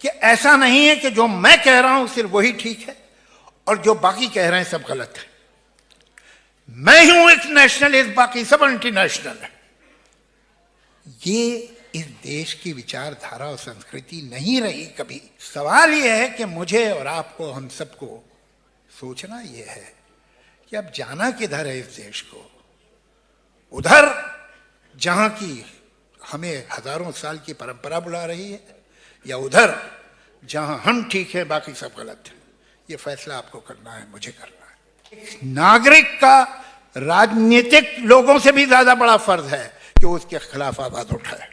कि ऐसा नहीं है कि जो मैं कह रहा हूं सिर्फ वही ठीक है और जो बाकी कह रहे हैं सब गलत है। मैं ही हूं एक नेशनलिस्ट, बाकी सब एंटी नेशनल है। ये इस देश की विचारधारा और संस्कृति नहीं रही कभी। सवाल यह है कि मुझे और आपको, हम सबको सोचना यह है कि अब जाना किधर है इस देश को। उधर जहां की हमें हजारों साल की परंपरा बुला रही है, या उधर जहां हम ठीक है बाकी सब गलत है। ये फैसला आपको करना है, मुझे करना है। नागरिक का राजनीतिक लोगों से भी ज्यादा बड़ा फर्ज है कि वो उसके खिलाफ आवाज उठाए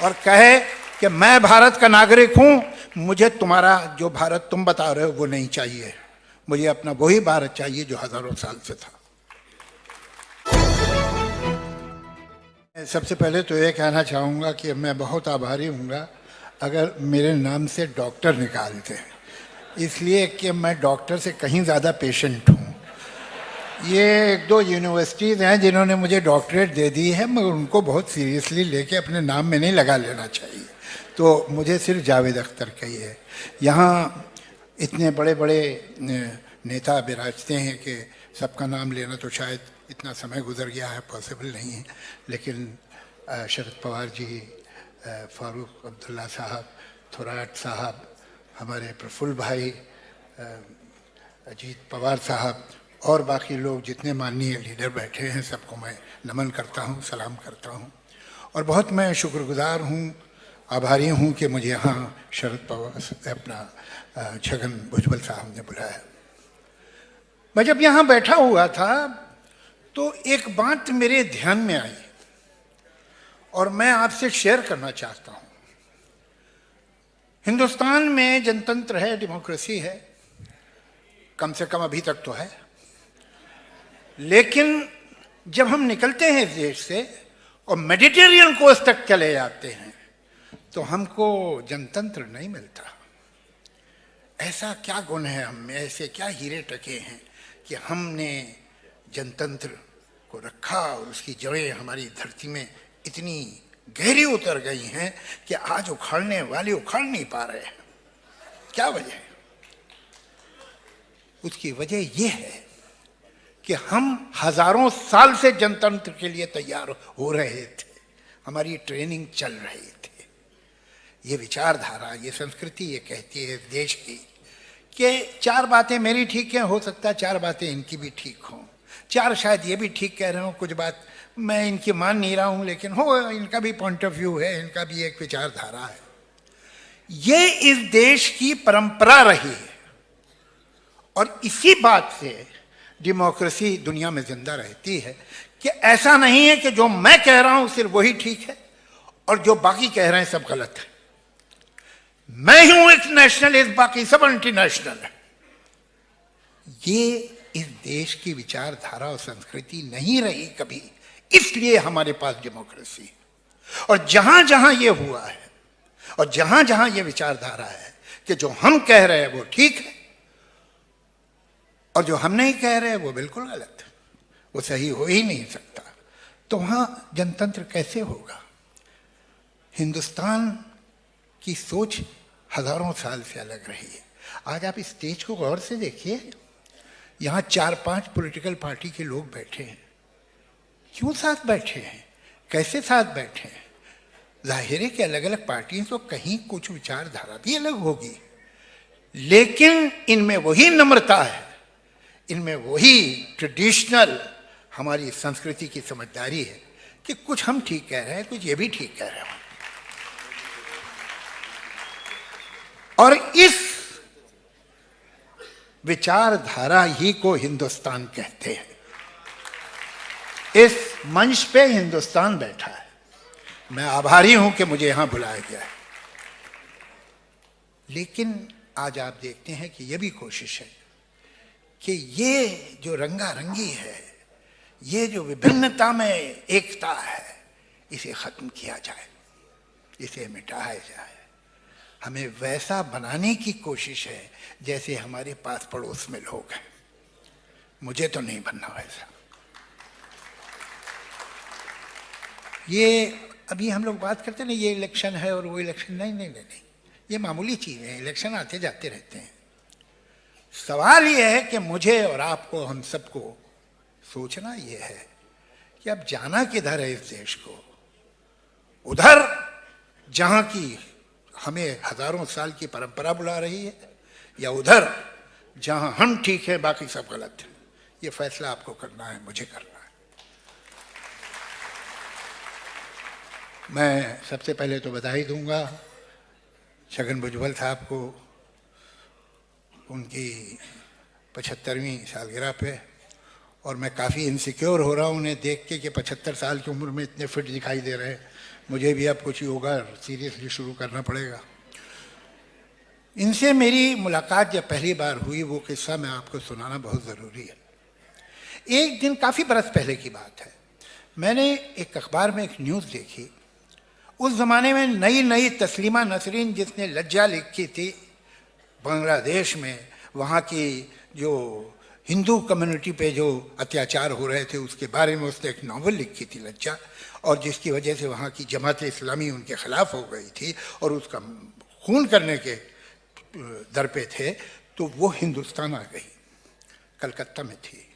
और कहे कि मैं भारत का नागरिक हूं, मुझे तुम्हारा जो भारत तुम बता रहे हो वो नहीं चाहिए, मुझे अपना वही भारत चाहिए जो हजारों साल से था। सबसे पहले तो ये कहना चाहूँगा कि मैं बहुत आभारी हूँगा अगर मेरे नाम से डॉक्टर निकालते, इसलिए कि मैं डॉक्टर से कहीं ज़्यादा पेशेंट हूँ। ये एक दो यूनिवर्सिटीज़ हैं जिन्होंने मुझे डॉक्टरेट दे दी है, मगर उनको बहुत सीरियसली लेके अपने नाम में नहीं लगा लेना चाहिए। तो मुझे सिर्फ जावेद अख्तर कही है। यहाँ इतने बड़े बड़े नेता विराजते हैं कि सबका नाम लेना तो शायद इतना समय गुजर गया है, पॉसिबल नहीं है। लेकिन शरद पवार जी, फारूक अब्दुल्ला साहब, थोराट साहब, हमारे प्रफुल्ल भाई, अजीत पवार साहब और बाकी लोग जितने माननीय लीडर बैठे हैं, सबको मैं नमन करता हूँ, सलाम करता हूँ। और बहुत मैं शुक्रगुजार हूँ, आभारी हूँ कि मुझे यहाँ शरद पवार अपना छगन भुजबल साहब ने बुलाया। मैं जब यहाँ बैठा हुआ था तो एक बात मेरे ध्यान में आई और मैं आपसे शेयर करना चाहता हूँ। हिंदुस्तान में जनतंत्र है, डेमोक्रेसी है, कम से कम अभी तक तो है। लेकिन जब हम निकलते हैं इस देश से और मेडिटेरियन कोस्ट तक चले जाते हैं तो हमको जनतंत्र नहीं मिलता। ऐसा क्या गुण है हम में, ऐसे क्या हीरे टके हैं कि हमने जनतंत्र को रखा और उसकी जड़ें हमारी धरती में इतनी गहरी उतर गई हैं कि आज उखाड़ने वाले उखाड़ नहीं पा रहे हैं। क्या वजह है? उसकी वजह यह है कि हम हजारों साल से जनतंत्र के लिए तैयार हो रहे थे, हमारी ट्रेनिंग चल रही थी। ये विचारधारा, ये संस्कृति ये कहती है देश की कि चार बातें मेरी ठीक हैं, हो सकता है चार बातें इनकी भी ठीक हों, चार शायद ये भी ठीक कह रहे हो, कुछ बात मैं इनकी मान नहीं रहा हूं, लेकिन हो इनका भी पॉइंट ऑफ व्यू है, इनका भी एक विचारधारा है। ये इस देश की परंपरा रही है और इसी बात से डेमोक्रेसी दुनिया में जिंदा रहती है कि ऐसा नहीं है कि जो मैं कह रहा हूं सिर्फ वही ठीक है और जो बाकी कह रहे हैं सब गलत है। मैं ही हूं एक नेशनलिस्ट, बाकी सब एंटी नेशनल है। ये इस देश की विचारधारा और संस्कृति नहीं रही कभी, इसलिए हमारे पास डेमोक्रेसी है। और जहां जहां ये हुआ है और जहां जहां ये विचारधारा है कि जो हम कह रहे हैं वो ठीक है और जो हम नहीं कह रहे हैं वो बिल्कुल गलत है, वो सही हो ही नहीं सकता, तो वहां जनतंत्र कैसे होगा? हिंदुस्तान की सोच हजारों साल से अलग रही है। आज आप इस स्टेज को गौर से देखिए, यहां 4-5 पॉलिटिकल पार्टी के लोग बैठे हैं। क्यों साथ बैठे हैं, कैसे साथ बैठे हैं? जाहिर है कि अलग अलग पार्टियां तो कहीं कुछ विचारधारा भी अलग होगी, लेकिन इनमें वही नम्रता है, इनमें वही ट्रेडिशनल हमारी संस्कृति की समझदारी है कि कुछ हम ठीक कह रहे हैं, कुछ ये भी ठीक कह रहे हैं। और इस विचारधारा ही को हिंदुस्तान कहते हैं। इस मंच पे हिंदुस्तान बैठा है। मैं आभारी हूं कि मुझे यहां बुलाया गया है। लेकिन आज आप देखते हैं कि यह भी कोशिश है कि ये जो रंगारंगी है, ये जो विभिन्नता में एकता है, इसे खत्म किया जाए, इसे मिटाया जाए। हमें वैसा बनाने की कोशिश है जैसे हमारे पास पड़ोस में लोग हैं। मुझे तो नहीं बनना वैसा। ये अभी हम लोग बात करते हैं ना, ये इलेक्शन है और वो इलेक्शन, नहीं नहीं नहीं नहीं, ये मामूली चीज़ है, इलेक्शन आते जाते रहते हैं। सवाल ये है कि मुझे और आपको, हम सबको सोचना ये है कि अब जाना किधर है इस देश को। उधर जहाँ की हमें हजारों साल की परंपरा बुला रही है, या उधर जहाँ हम ठीक है बाकी सब गलत है। ये फैसला आपको करना है, मुझे करना है। मैं सबसे पहले तो बधाई दूंगा छगन भुजबल साहब को उनकी 75वीं सालगिरह पे, और मैं काफ़ी इनसिक्योर हो रहा हूँ उन्हें देख के कि 75 साल की उम्र में इतने फिट दिखाई दे रहे हैं। मुझे भी अब कुछ योगा सीरियसली शुरू करना पड़ेगा। इनसे मेरी मुलाकात जब पहली बार हुई, वो किस्सा मैं आपको सुनाना बहुत ज़रूरी है। एक दिन, काफ़ी बरस पहले की बात है, मैंने एक अखबार में एक न्यूज़ देखी। उस ज़माने में नई नई तस्लीमा नसरीन, जिसने लज्जा लिखी थी बांग्लादेश में, वहाँ की जो हिंदू कम्युनिटी पे जो अत्याचार हो रहे थे उसके बारे में उसने एक नावल लिखी थी, लज्जा, और जिसकी वजह से वहाँ की जमात इस्लामी उनके ख़िलाफ़ हो गई थी और उसका खून करने के दर पे थे। तो वो हिंदुस्तान आ गई, कलकत्ता में थी।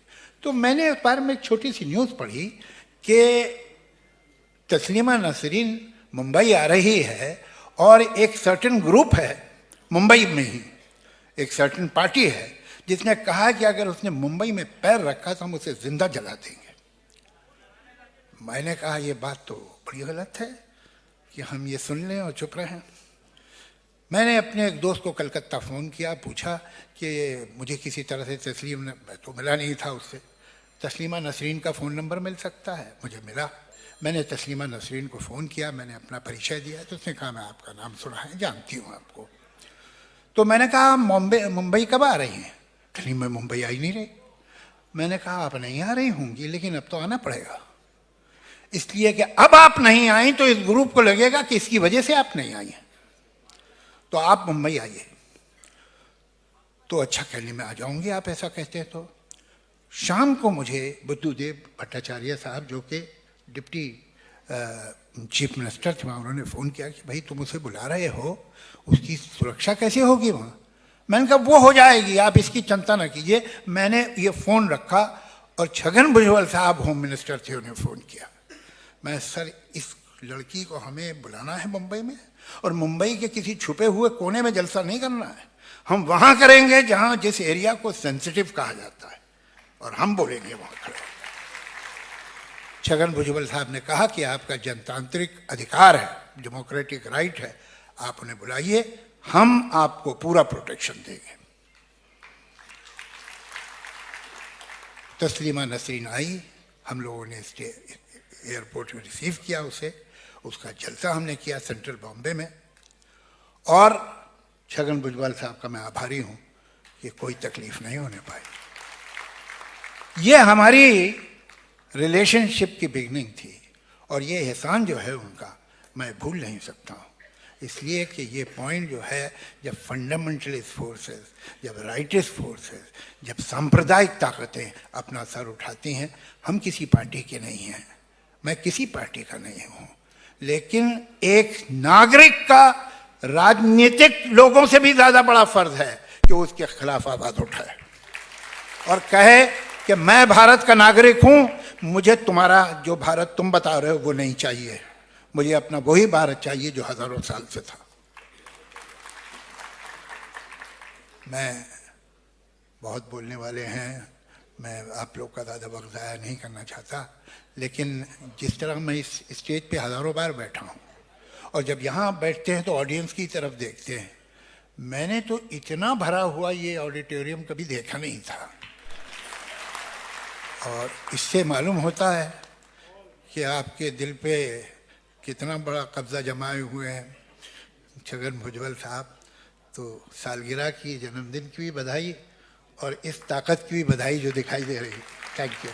तो मैंने अखबार में एक छोटी सी न्यूज़ पढ़ी कि तस्लीमा नसरीन मुंबई आ रही है और एक सर्टेन ग्रुप है मुंबई में ही, एक सर्टेन पार्टी है जिसने कहा कि अगर उसने मुंबई में पैर रखा तो हम उसे जिंदा जला देंगे। मैंने कहा ये बात तो बड़ी गलत है कि हम ये सुन लें और चुप रहें। मैंने अपने एक दोस्त को कलकत्ता फ़ोन किया, पूछा कि मुझे किसी तरह से तो मिला नहीं था उससे, तस्लीमा नसरीन का फ़ोन नंबर मिल सकता है? मुझे मिला। मैंने तस्लीमा नसरीन को फ़ोन किया, मैंने अपना परिचय दिया, तो उसने कहा मैं आपका नाम सुना है, जानती हूँ आपको। तो मैंने कहा मुंबई कब आ रही हैं? कहीं मैं मुंबई आई नहीं रही। मैंने कहा आप नहीं आ रही होंगी, लेकिन अब तो आना पड़ेगा, इसलिए कि अब आप नहीं आई तो इस ग्रुप को लगेगा कि इसकी वजह से आप नहीं आई हैं, तो आप मुंबई आइए। तो अच्छा, कहने में आ जाऊंगी आप ऐसा कहते हैं। तो शाम को मुझे बुद्धदेव भट्टाचार्य साहब, जो कि डिप्टी चीफ मिनिस्टर थे वहाँ, उन्होंने फ़ोन किया कि भाई तुम उसे बुला रहे हो, उसकी सुरक्षा कैसे होगी वहाँ? मैंने कहा वो हो जाएगी, आप इसकी चिंता न कीजिए। मैंने ये फ़ोन रखा और छगन भुजबल साहब होम मिनिस्टर थे, उन्हें फ़ोन किया। मैं, सर इस लड़की को हमें बुलाना है मुंबई में, और मुंबई के किसी छुपे हुए कोने में जलसा नहीं करना है, हम वहाँ करेंगे जहाँ जिस एरिया को सेंसिटिव कहा जाता है, और हम बोलेंगे वहाँ खड़े। छगन भुजबल साहब ने कहा कि आपका जनतांत्रिक अधिकार है, डेमोक्रेटिक राइट है, आप उन्हें बुलाइए, हम आपको पूरा प्रोटेक्शन देंगे। तस्लीमा नसरीन आई, हम लोगों ने एयरपोर्ट में रिसीव किया उसे, उसका जलसा हमने किया सेंट्रल बॉम्बे में। और छगन भुजबल साहब का मैं आभारी हूँ कि कोई तकलीफ नहीं होने पाई। ये हमारी रिलेशनशिप की बिगनिंग थी, और ये एहसान जो है उनका मैं भूल नहीं सकता हूँ, इसलिए कि ये पॉइंट जो है, जब फंडामेंटलिस्ट फोर्सेस, जब राइटिस्ट फोर्सेस, जब सांप्रदायिक ताकतें अपना सर उठाती हैं, हम किसी पार्टी के नहीं हैं, मैं किसी पार्टी का नहीं हूँ, लेकिन एक नागरिक का राजनीतिक लोगों से भी ज़्यादा बड़ा फर्ज है कि उसके खिलाफ आवाज़ उठाए और कहे कि मैं भारत का नागरिक हूँ, मुझे तुम्हारा जो भारत तुम बता रहे हो वो नहीं चाहिए, मुझे अपना वही भारत चाहिए जो हजारों साल से था। मैं बहुत बोलने वाले हैं, मैं आप लोग का ज़्यादा वक्त ज़ाया नहीं करना चाहता, लेकिन जिस तरह मैं इस स्टेज पे हज़ारों बार बैठा हूँ, और जब यहाँ बैठते हैं तो ऑडियंस की तरफ देखते हैं, मैंने तो इतना भरा हुआ ये ऑडिटोरियम कभी देखा नहीं था, और इससे मालूम होता है कि आपके दिल पे कितना बड़ा कब्ज़ा जमाए हुए हैं छगन भुजबल साहब। तो सालगिरह की, जन्मदिन की भी बधाई, और इस ताकत की भी बधाई जो दिखाई दे रही है। Thank you.